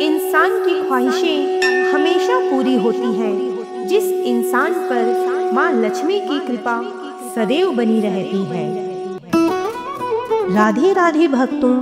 इंसान की ख्वाहिशें हमेशा पूरी होती हैं, जिस इंसान पर माँ लक्ष्मी की कृपा सदैव बनी रहती है। राधे राधे भक्तों,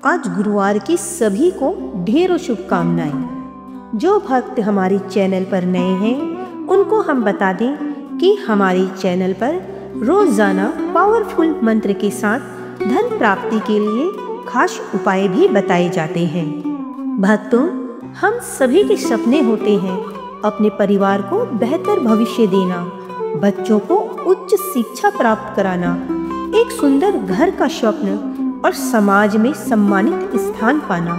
आज गुरुवार की सभी को ढेरों शुभकामनाएं। जो भक्त हमारे चैनल पर नए हैं उनको हम बता दें कि हमारे चैनल पर रोजाना पावरफुल मंत्र के साथ धन प्राप्ति के लिए खास उपाय भी बताए जाते हैं। भक्तों, हम सभी के सपने होते हैं अपने परिवार को बेहतर भविष्य देना, बच्चों को उच्च शिक्षा प्राप्त कराना, एक सुंदर घर का स्वप्न और समाज में सम्मानित स्थान पाना।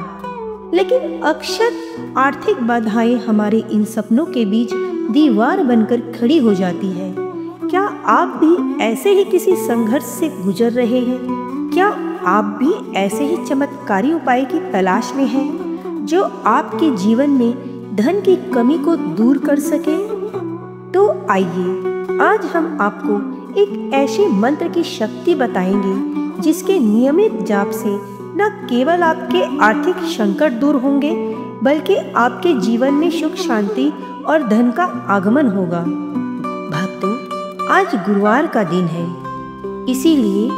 लेकिन अक्सर आर्थिक बाधाएं हमारे इन सपनों के बीच दीवार बनकर खड़ी हो जाती है। क्या आप भी ऐसे ही किसी संघर्ष से गुजर रहे हैं? क्या आप भी ऐसे ही चमत्कारी उपाय की तलाश में हैं जो आपके जीवन में धन की कमी को दूर कर सके? तो आइए, आज हम आपको एक ऐसे मंत्र की शक्ति बताएंगे जिसके नियमित जाप से न केवल आपके आर्थिक संकट दूर होंगे, बल्कि आपके जीवन में सुख शांति और धन का आगमन होगा। भक्तों, आज गुरुवार का दिन है, इसीलिए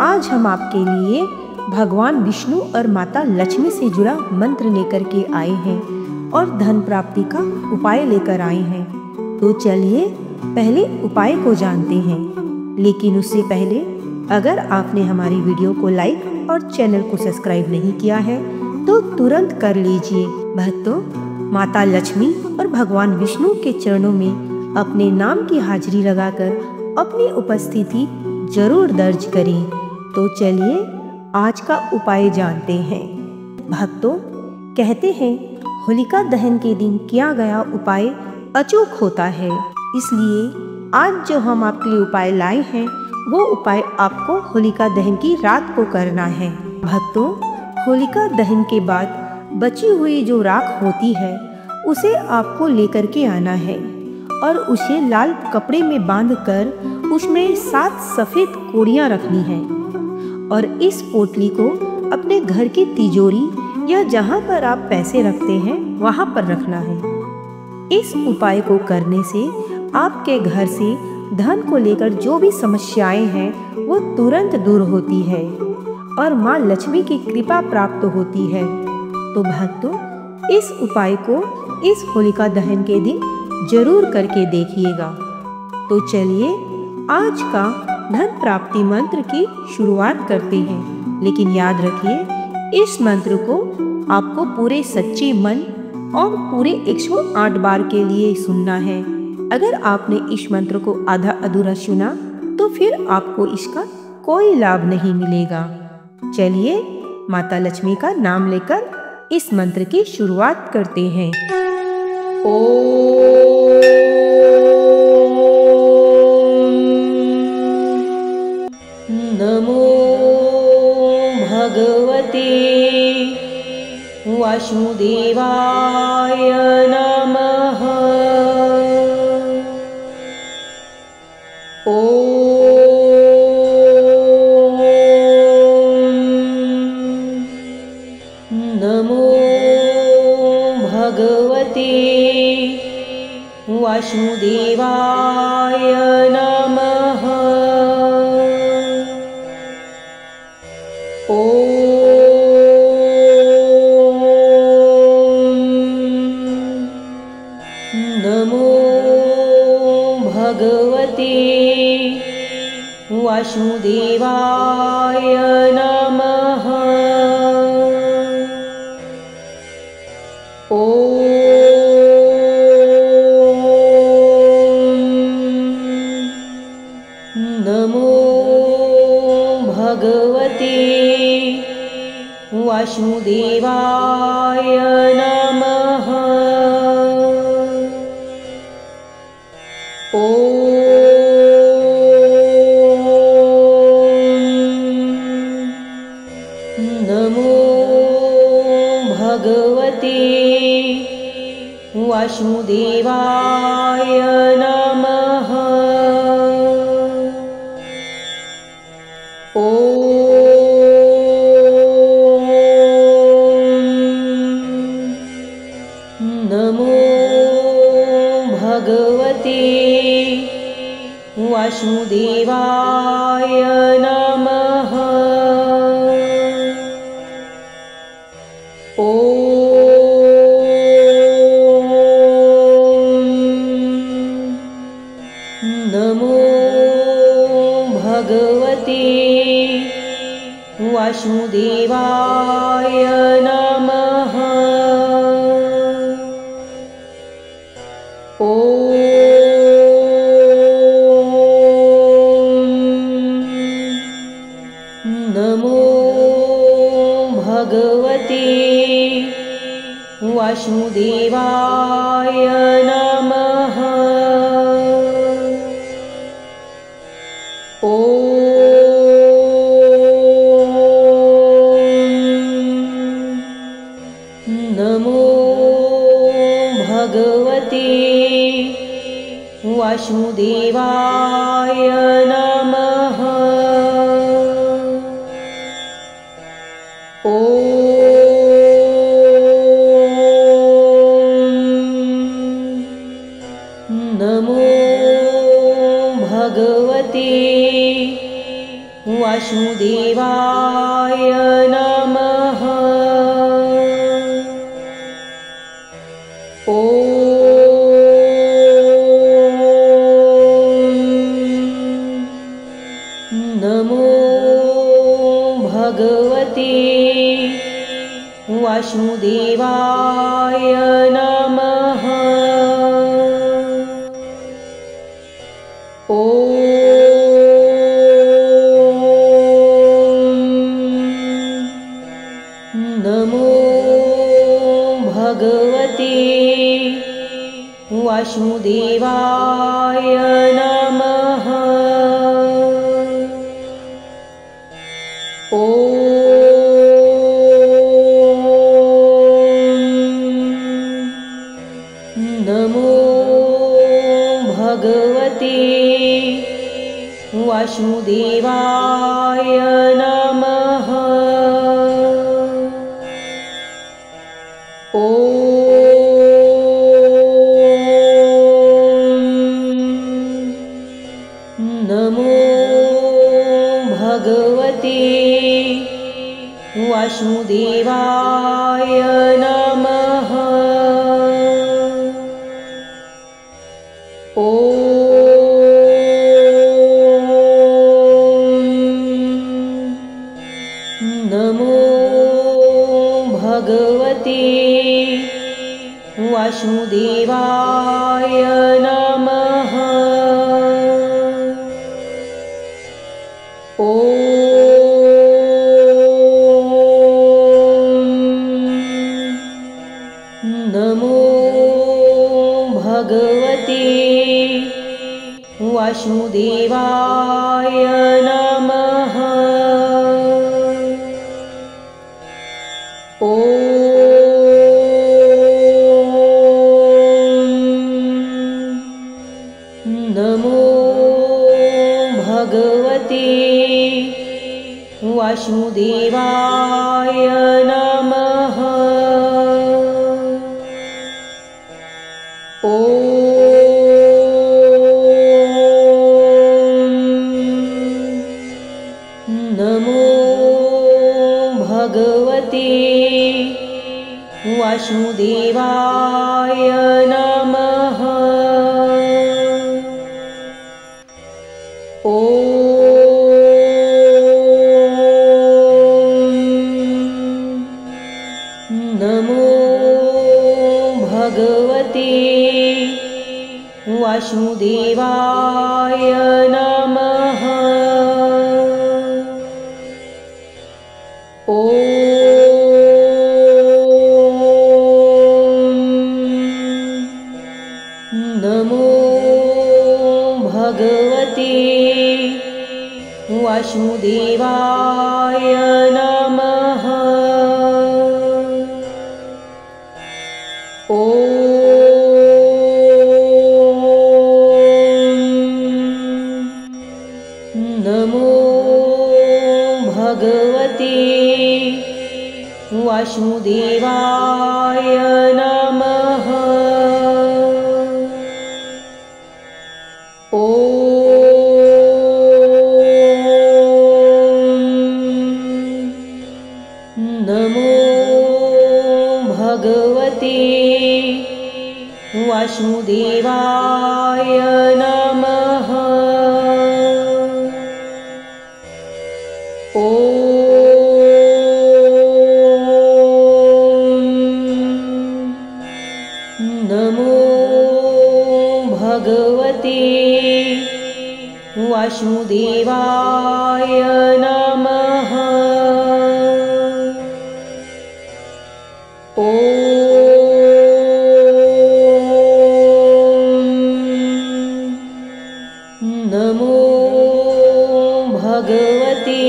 आज हम आपके लिए भगवान विष्णु और माता लक्ष्मी से जुड़ा मंत्र लेकर के आए हैं और धन प्राप्ति का उपाय लेकर आए हैं। तो चलिए पहले उपाय को जानते हैं। लेकिन उससे पहले अगर आपने हमारी वीडियो को लाइक और चैनल को सब्सक्राइब नहीं किया है तो तुरंत कर लीजिए। भक्तों, माता लक्ष्मी और भगवान विष्णु के चरणों में अपने नाम की हाजिरी लगाकर अपनी उपस्थिति जरूर दर्ज करें। तो चलिए आज का उपाय जानते हैं। भक्तों, कहते हैं होलिका दहन के दिन किया गया उपाय अचूक होता है, इसलिए आज जो हम आपके लिए उपाय लाए हैं वो उपाय आपको होलिका दहन की रात को करना है। भक्तों, होलिका दहन के बाद बची हुई जो राख होती है उसे आपको लेकर के आना है और उसे लाल कपड़े में बांधकर उसमें 7 सफेद कोड़ियाँ रखनी है और इस पोटली को अपने घर की तिजोरी या जहाँ पर आप पैसे रखते हैं वहाँ पर रखना है। इस उपाय को करने से आपके घर से धन को लेकर जो भी समस्याएं हैं वो तुरंत दूर होती है और माँ लक्ष्मी की कृपा प्राप्त होती है। तो भक्तों, इस उपाय को इस होलिका दहन के दिन जरूर करके देखिएगा। तो चलिए आज का धन प्राप्ति मंत्र की शुरुआत करते हैं। लेकिन याद रखिए, इस मंत्र को आपको पूरे सच्चे मन और पूरे 108 बार के लिए सुनना है। अगर आपने इस मंत्र को आधा अधूरा सुना तो फिर आपको इसका कोई लाभ नहीं मिलेगा। चलिए माता लक्ष्मी का नाम लेकर इस मंत्र की शुरुआत करते हैं। ओम नमो भगवते वासुदेवाय नमः। नमो भगवते वासुदेवाय नमः। नमो भगवते वासुदेवाय नमः। नमो भगवते वासुदेवाय नमः। नमो भगवते वासुदेवाय नमः। भगवते वासुदेवाय नमः। नमो भगवते वासुदेवाय नमः। नमो भगवते वासुदेवाय नमः। नमो भगवते वासुदेवाय नमः। नमो भगवते वासुदेवाय नमः। नमो भगवते वासुदेवाय नमः। नमो भगवते वासुदेवाय नमः। नमो भगवते वासुदेवाय नमः। नमो भगवते वासुदेवाय नमः। नमो भगवते वासुदेवाय नमः। नमो भगवते वासुदेवाय नमः। नमो भगवते वासुदेवाय नमः। नमो भगवते वासुदेवाय नमः। नमो भगवते वासुदेवाय नमः। नमो भगवते वासुदेवाय नमः। नमो भगवते वासुदेवाय नमः। भगवते वासुदेवाय नमः। नमो भगवते वासुदेवाय नमः। नमो भगवते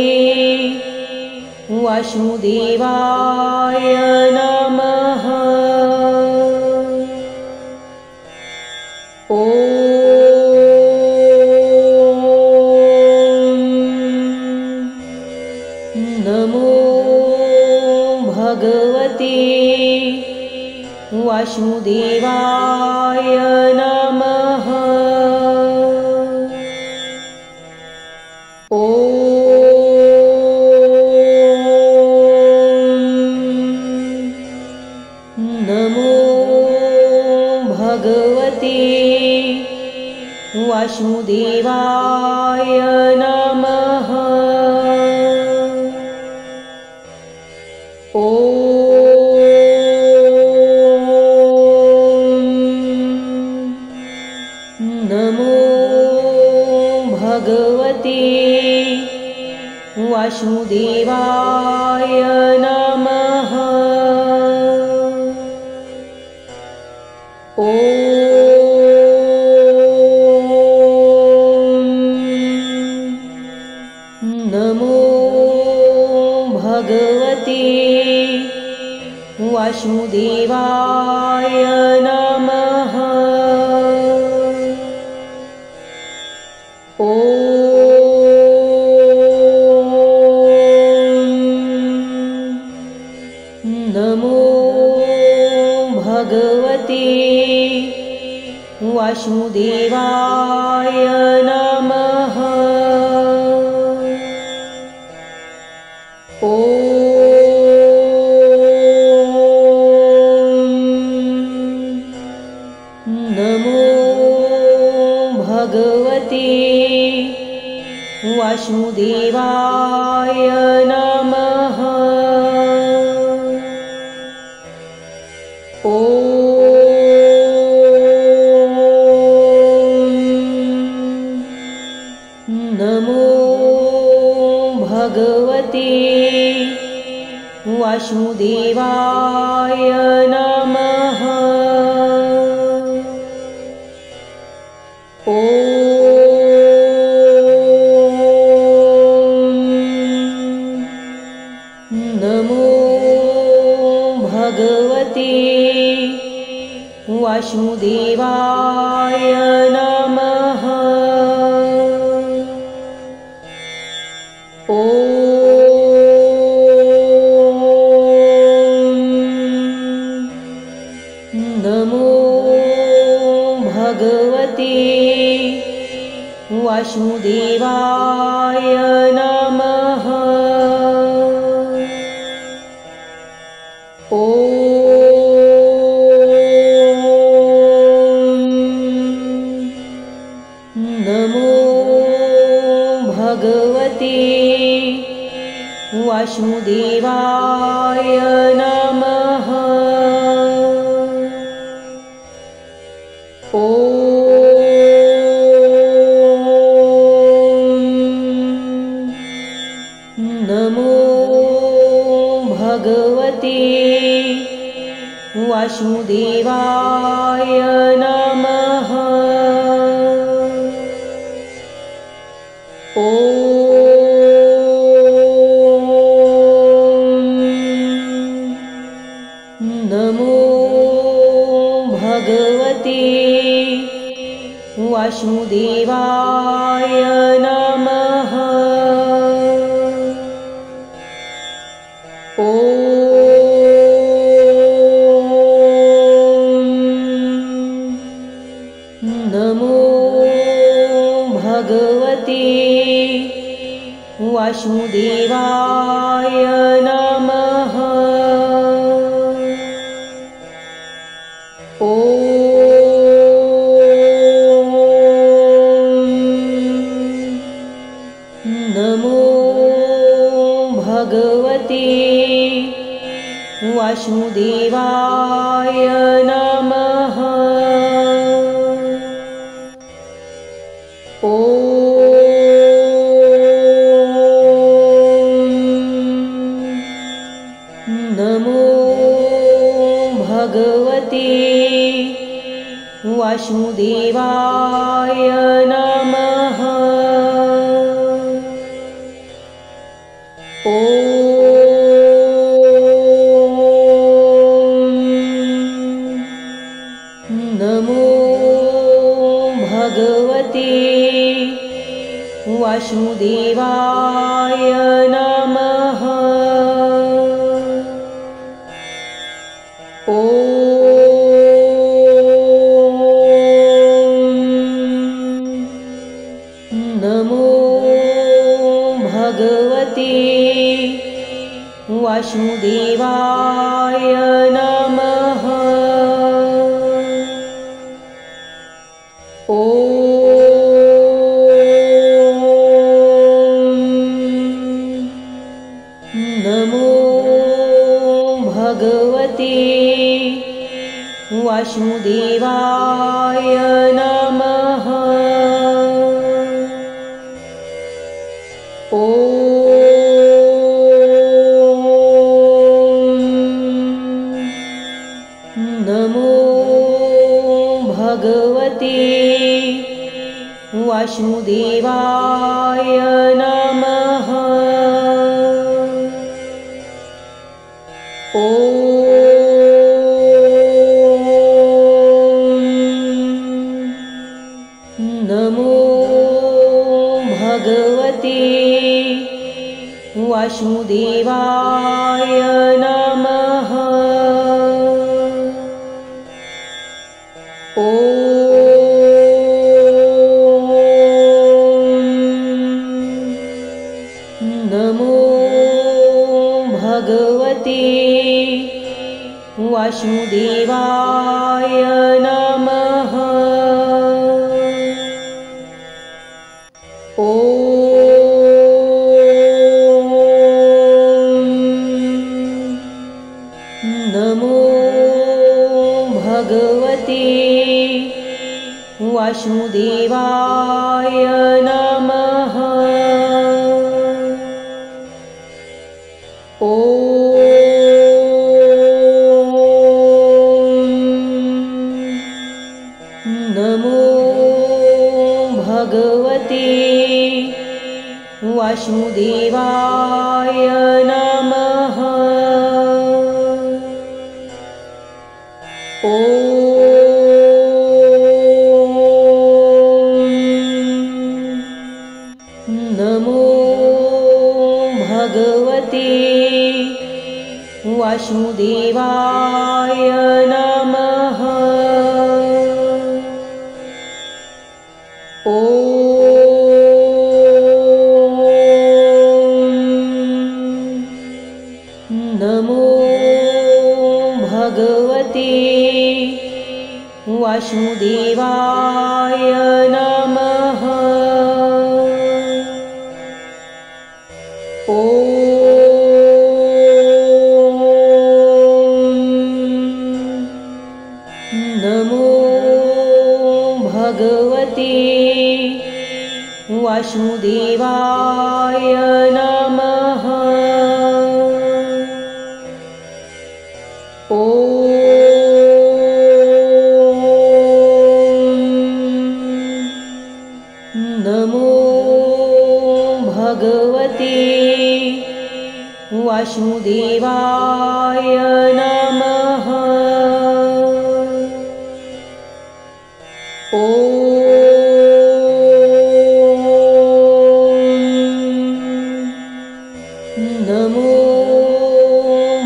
वासुदेवाय नमः। नमो भगवते वासुदेवाय नमः। नमो भगवते वासुदेवाय नमः। नमो भगवते वासुदेवाय नमः। नमो भगवते वासुदेवाय नमः। नमो भगवते वासुदेवाय नमः। नमो भगवते वासुदेवाय नमः। नमो भगवते वासुदेवाय नमः। नमो भगवते वासुदेवाय नमः। नमो भगवते वासुदेवाय नमः। नमो भगवते वासुदेवाय नमः। नमो भगवते वासुदेवाय नमः। नमो भगवते वासुदेवाय नमः। नमो भगवते वासुदेवाय नमः। वासुदेवाय नमः। नमो भगवते वासुदेवाय नमः। नमो भगवते वासुदेवाय नमः। नमो भगवते वासुदेवाय नमः। नमो भगवते वासुदेवाय नमः। नमो भगवते वासुदेवाय नमः। नमो भगवते वासुदेवाय नमः। नमो भगवते वासुदेवाय नमः। नमो भगवते वासुदेवाय नमः। नमो भगवते वासुदेवाय नमः। नमो भगवते वासुदेवाय नमः। नमो भगवते वासुदेवाय नमः। नमो भगवते वासुदेवाय नमः। नमो भगवते वासुदेवाय नमः। नमो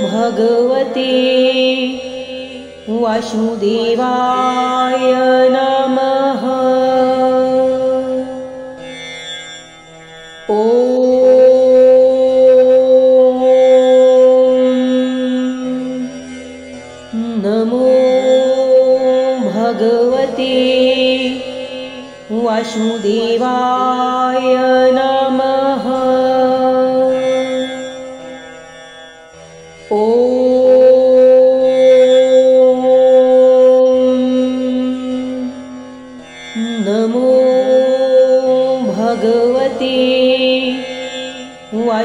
भगवते वासुदेवाय नमः। नमो भगवते वासुदेवाय नमः। ॐ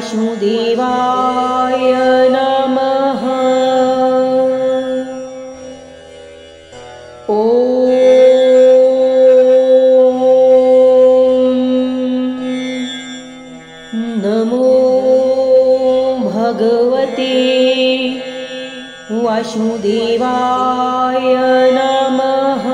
वासुदेवाय नमः। नमो भगवते वासुदेवाय नमः।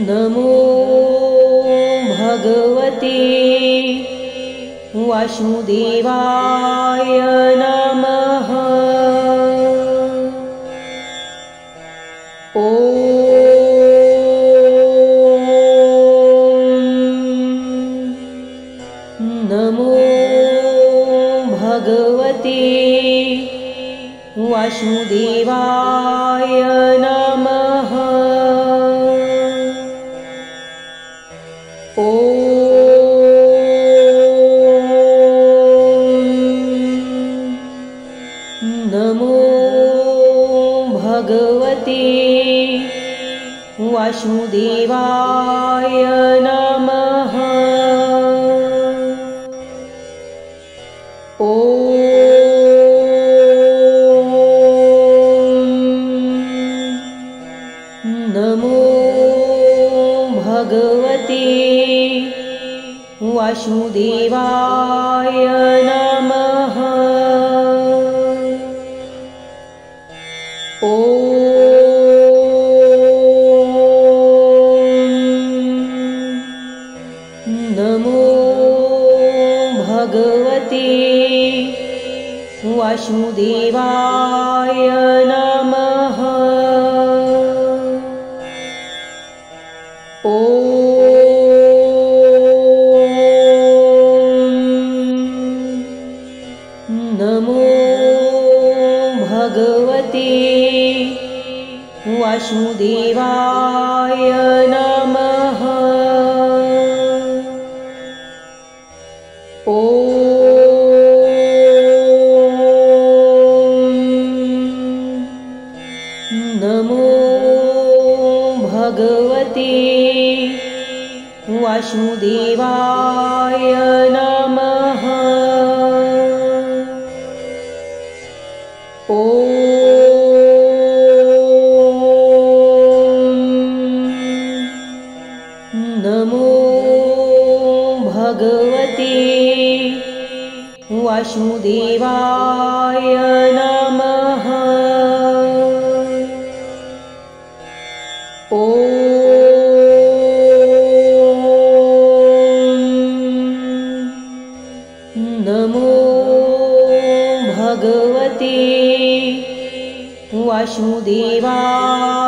नमो भगवते वासुदेवाय नमः। नमो भगवते वासुदेवाय नमः। नमो भगवते वासुदेवाय नमः। नमो भगवते वासुदेवाय नमः। नमो भगवते वासुदेवाय नमः। नमो भगवते वासुदेवाय नमः। नमो भगवते वासुदेवाय नमः। नमो भगवते वासुदेवाय नमः। नमो भगवते वासुदेवाय